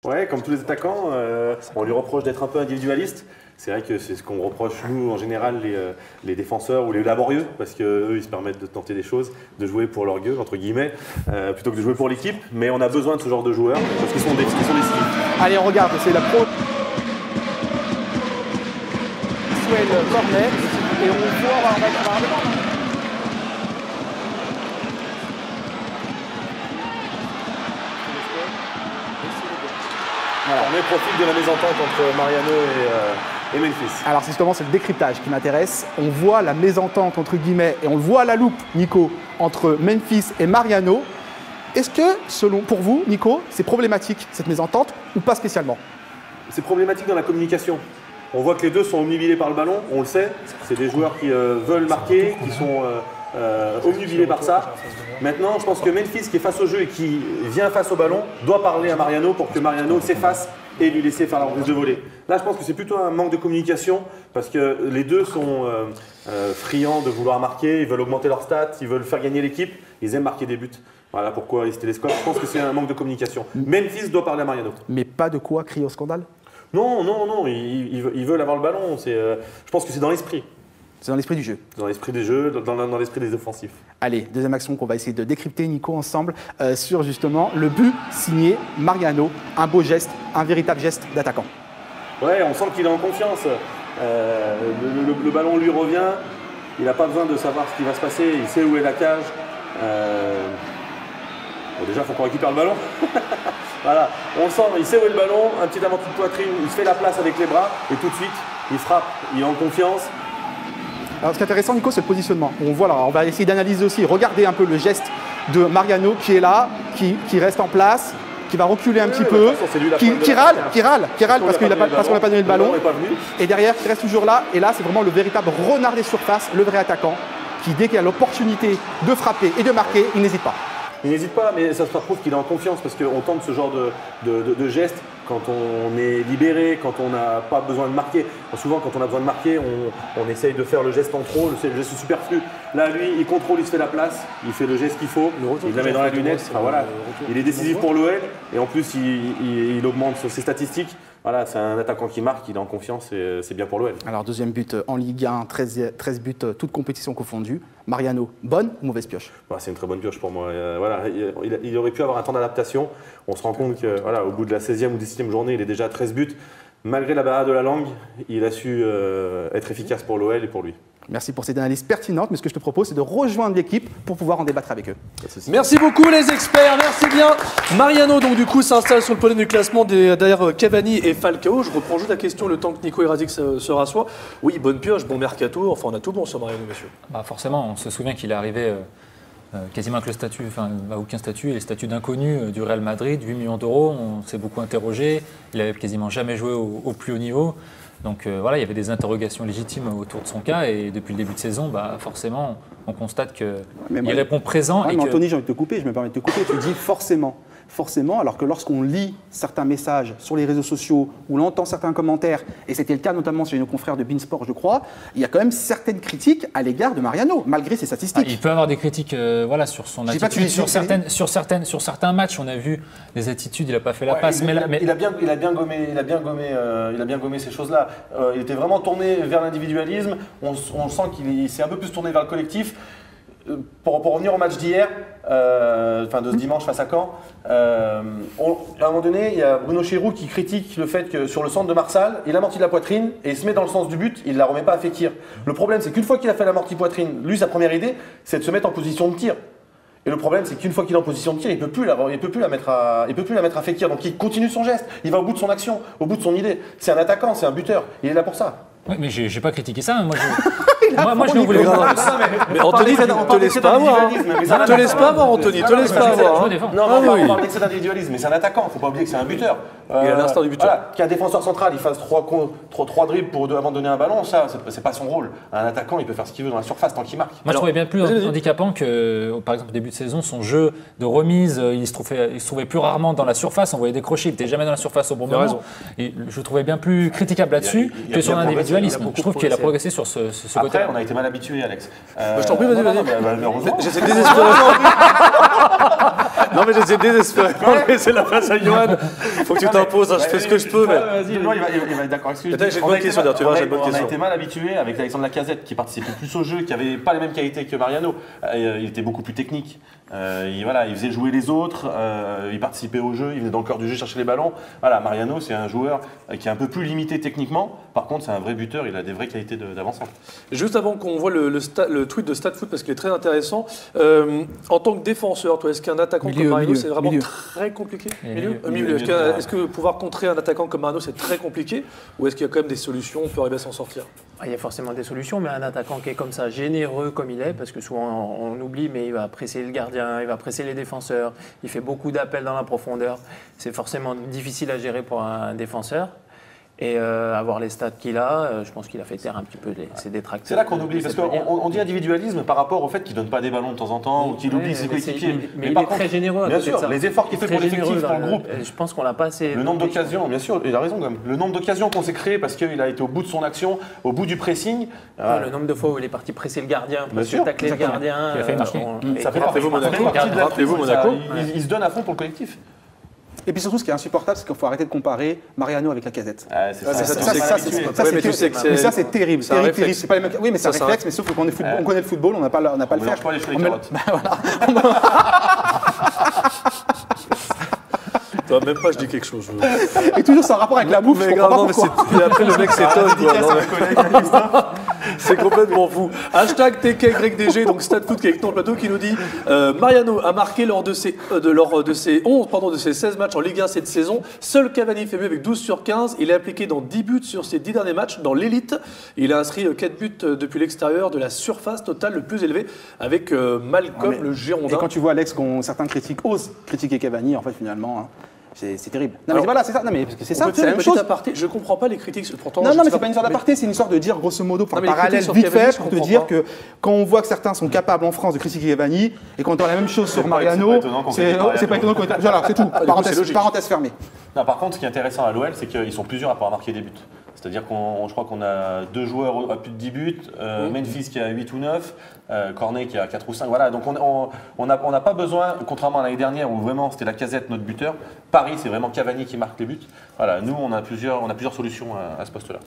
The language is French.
Ouais, comme tous les attaquants, on lui reproche d'être un peu individualiste. C'est vrai que c'est ce qu'on reproche, nous, en général, les défenseurs ou les laborieux, parce qu'eux, ils se permettent de tenter des choses, de jouer pour leur gueule, entre guillemets, plutôt que de jouer pour l'équipe. Mais on a besoin de ce genre de joueurs, parce qu'ils sont décisifs. Allez, on regarde, c'est la pro. Cornet, et on voit, Voilà. On profite de la mésentente entre Mariano et Memphis. Alors justement, c'est le décryptage qui m'intéresse. On voit la mésentente entre guillemets, et on le voit à la loupe, Nico, entre Memphis et Mariano. Est-ce que, pour vous, Nico, c'est problématique cette mésentente ou pas spécialement? C'est problématique dans la communication. On voit que les deux sont omnubilés par le ballon, on le sait. C'est des joueurs qui veulent marquer, qui sont omnubilés par ça. Maintenant, je pense que Memphis, qui est face au jeu et qui vient face au ballon, doit parler à Mariano pour que Mariano s'efface et lui laisser faire la reprise de volée. Là, je pense que c'est plutôt un manque de communication parce que les deux sont friands de vouloir marquer, ils veulent augmenter leurs stats, ils veulent faire gagner l'équipe, ils aiment marquer des buts. Voilà pourquoi ils se télescopent. Je pense que c'est un manque de communication. Memphis doit parler à Mariano. Mais pas de quoi crier au scandale? Non, ils veulent avoir le ballon. Je pense que c'est dans l'esprit. C'est dans l'esprit du jeu. Dans l'esprit des jeux, dans l'esprit des offensifs. Allez, deuxième action qu'on va essayer de décrypter, Nico, ensemble, sur justement le but signé Mariano. Un beau geste, un véritable geste d'attaquant. Ouais, on sent qu'il est en confiance. Le ballon lui revient. Il n'a pas besoin de savoir ce qui va se passer. Il sait où est la cage. Déjà, il faut qu'on récupère le ballon. Voilà, on sent, il sait où est le ballon. Un petit amorti de poitrine, il se fait la place avec les bras. Et tout de suite, il frappe. Il est en confiance. Alors ce qui est intéressant, Nico, c'est le positionnement. On voit là, on va essayer d'analyser aussi, regarder un peu le geste de Mariano qui est là, qui reste en place, qui va reculer un petit peu, qui râle parce qu'on n'a pas donné le ballon, et derrière qui reste toujours là. Et là, c'est vraiment le véritable renard des surfaces, le vrai attaquant, qui dès qu'il a l'opportunité de frapper et de marquer, il n'hésite pas. Il n'hésite pas, mais ça prouve qu'il est en confiance parce qu'on tente ce genre de gestes quand on est libéré, quand on n'a pas besoin de marquer. Souvent, quand on a besoin de marquer, on essaye de faire le geste en trop, le geste superflu. Là, lui, il contrôle, il se fait la place, il fait le geste qu'il faut, il la met dans la lunette. Enfin, voilà. Il est décisif pour l'OL et en plus, il augmente ses statistiques. Voilà, c'est un attaquant qui marque, il est en confiance et c'est bien pour l'OL. Alors, deuxième but en Ligue 1, 13 buts, toutes compétitions confondues. Mariano, bonne ou mauvaise pioche? C'est une très bonne pioche pour moi. Voilà, il aurait pu avoir un temps d'adaptation. On se rend compte qu'au voilà, bout de la 16e ou 17e journée, il est déjà à 13 buts. Malgré la barrière de la langue, il a su être efficace pour l'OL et pour lui. Merci pour cette analyse pertinente, mais ce que je te propose, c'est de rejoindre l'équipe pour pouvoir en débattre avec eux. Merci beaucoup les experts, merci bien. Mariano donc du coup s'installe sur le podium du classement derrière Cavani et Falcao. Je reprends juste la question le temps que Nico Erazic se rassoit. Oui, bonne pioche, bon mercato, enfin on a tout bon sur Mariano, monsieur. Forcément, on se souvient qu'il est arrivé quasiment avec le statut, enfin aucun statut, et le statut d'inconnu du Real Madrid, 8 millions d'euros, on s'est beaucoup interrogé, il n'avait quasiment jamais joué au plus haut niveau. Donc voilà, il y avait des interrogations légitimes autour de son cas et depuis le début de saison, forcément, on constate qu'il répond présent. Ouais, mais Anthony, j'ai envie de te couper, je me permets de te couper, tu dis forcément. Forcément, alors que lorsqu'on lit certains messages sur les réseaux sociaux ou l'on entend certains commentaires, et c'était le cas notamment chez nos confrères de Beansport, je crois, il y a quand même certaines critiques à l'égard de Mariano, malgré ses statistiques. Il peut avoir des critiques sur son attitude, sur certains matchs, on a vu des attitudes, il n'a pas fait la passe. Il a bien gommé ces choses-là. Il était vraiment tourné vers l'individualisme, on sent qu'il s'est un peu plus tourné vers le collectif. Pour revenir au match d'hier, de ce dimanche face à Caen, à un moment donné, il y a Bruno Chéroux qui critique le fait que sur le centre de Marsal, il amortit la poitrine et il se met dans le sens du but, il ne la remet pas à Fekir. Le problème, c'est qu'une fois qu'il a fait l'amorti poitrine, lui, sa première idée, c'est de se mettre en position de tir. Et le problème, c'est qu'une fois qu'il est en position de tir, il ne peut plus la mettre à Fekir. Donc il continue son geste, il va au bout de son action, au bout de son idée. C'est un attaquant, c'est un buteur, il est là pour ça. Oui, mais j'ai pas critiqué ça. Moi, je n'en voulais pas. Mais Anthony, te laisse pas avoir. Te laisse pas avoir, Anthony. Te laisse pas avoir. Non, on parle d'excès d'individualisme, mais c'est un attaquant. Il ne faut pas oublier que c'est un buteur. Il a l'instinct du buteur. Voilà, qu'un défenseur central, il fasse trois dribbles avant de donner un ballon, ça, c'est pas son rôle. Un attaquant, il peut faire ce qu'il veut dans la surface tant qu'il marque. Moi, je trouvais bien plus handicapant que, par exemple, au début de saison, son jeu de remise, il se trouvait plus rarement dans la surface. On voyait décrocher, il n'était jamais dans la surface au bon moment. Et je trouvais bien plus critiquable là-dessus que sur l'individualisme. Je trouve qu'il a progressé sur ce côté. Après, on a été mal habitués, Alex. Je t'en prie, vas-y. J'essaie de désespérer. Non, mais j'essaie désespérément de laisser la place à Johan. Faut que tu t'imposes, je fais ce que je peux. Mais... Vas-y, non, il va être d'accord. J'ai une bonne question, tu vois, j'ai une bonne question. On a été mal habitué avec Alexandre Lacazette qui participait plus au jeu, qui n'avait pas les mêmes qualités que Mariano. Il était beaucoup plus technique. Il faisait jouer les autres, il participait au jeu, il venait dans le cœur du jeu chercher les ballons. Voilà, Mariano, c'est un joueur qui est un peu plus limité techniquement. Par contre, c'est un vrai buteur, il a des vraies qualités d'avancement. Juste avant qu'on voit le tweet de StatFoot, parce qu'il est très intéressant, en tant que défenseur, toi, est-ce qu'un attaquant comme Mariano, c'est vraiment très compliqué? Milieu. Est-ce que pouvoir contrer un attaquant comme Mariano, c'est très compliqué? Ou est-ce qu'il y a quand même des solutions, on peut arriver à s'en sortir? Il y a forcément des solutions, mais un attaquant qui est comme ça, généreux comme il est, parce que souvent on oublie, mais il va presser le gardien, il va presser les défenseurs, il fait beaucoup d'appels dans la profondeur. C'est forcément difficile à gérer pour un défenseur. Et avoir les stats qu'il a, je pense qu'il a fait taire un petit peu ses détracteurs. C'est là qu'on oublie, parce qu'on dit individualisme par rapport au fait qu'il ne donne pas des ballons de temps en temps ou qu'il oublie ses coéquipiers. Mais il est très généreux. Bien sûr, les efforts qu'il fait pour l'effectif, pour le groupe. Je pense qu'on l'a pas assez. Le nombre d'occasions, bien sûr, il a raison quand même. Le nombre d'occasions qu'on s'est créé parce qu'il a été au bout de son action, au bout du pressing. Le nombre de fois où il est parti presser le gardien, tacler le gardien. Ça fait partie de Monaco. Il se donne à fond pour le collectif. Et puis surtout, ce qui est insupportable, c'est qu'il faut arrêter de comparer Mariano avec Lacazette. Ça, c'est terrible. C'est pas les mêmes... Oui, mais c'est un réflexe, mais sauf qu'on connaît le football, on n'a pas le faire. Pas les cheveux et les carottes. Toi, même pas, je dis quelque chose. Et toujours, c'est un rapport avec la bouffe. Mais grave, et après, le mec s'étonne. C'est complètement fou. Hashtag TKYDG, donc StatFoot qui est avec nous en plateau, qui nous dit Mariano a marqué lors de ses 16 matchs en Ligue 1 cette saison. Seul Cavani fait mieux avec 12 sur 15. Il est impliqué dans 10 buts sur ses 10 derniers matchs dans l'élite. Il a inscrit 4 buts depuis l'extérieur de la surface totale le plus élevé avec Malcolm le Girondin. Et quand tu vois Alex, certains critiques osent critiquer Cavani, en fait, finalement. C'est terrible. Non, mais voilà, c'est ça. Non, mais c'est ça, c'est la même chose. Aparté, je comprends pas les critiques. Pourtant, non, mais c'est pas une sorte d'aparté, c'est une sorte de dire, grosso modo, pour un parallèle vite fait, pour te dire que quand on voit que certains sont capables en France de critiquer Cavani, et quand on a la même chose sur Mariano, c'est pas étonnant qu'on ait. Voilà, c'est tout. Parenthèse fermée. Non, par contre, ce qui est intéressant à l'OL, c'est qu'ils sont plusieurs à pouvoir marquer des buts. C'est-à-dire je crois qu'on a 2 joueurs à plus de 10 buts, Memphis qui a 8 ou 9, Cornet qui a 4 ou 5. Voilà, donc on n'a pas besoin, contrairement à l'année dernière où vraiment c'était Lacazette notre buteur, Paris c'est vraiment Cavani qui marque les buts. Voilà, nous on a plusieurs solutions à ce poste-là.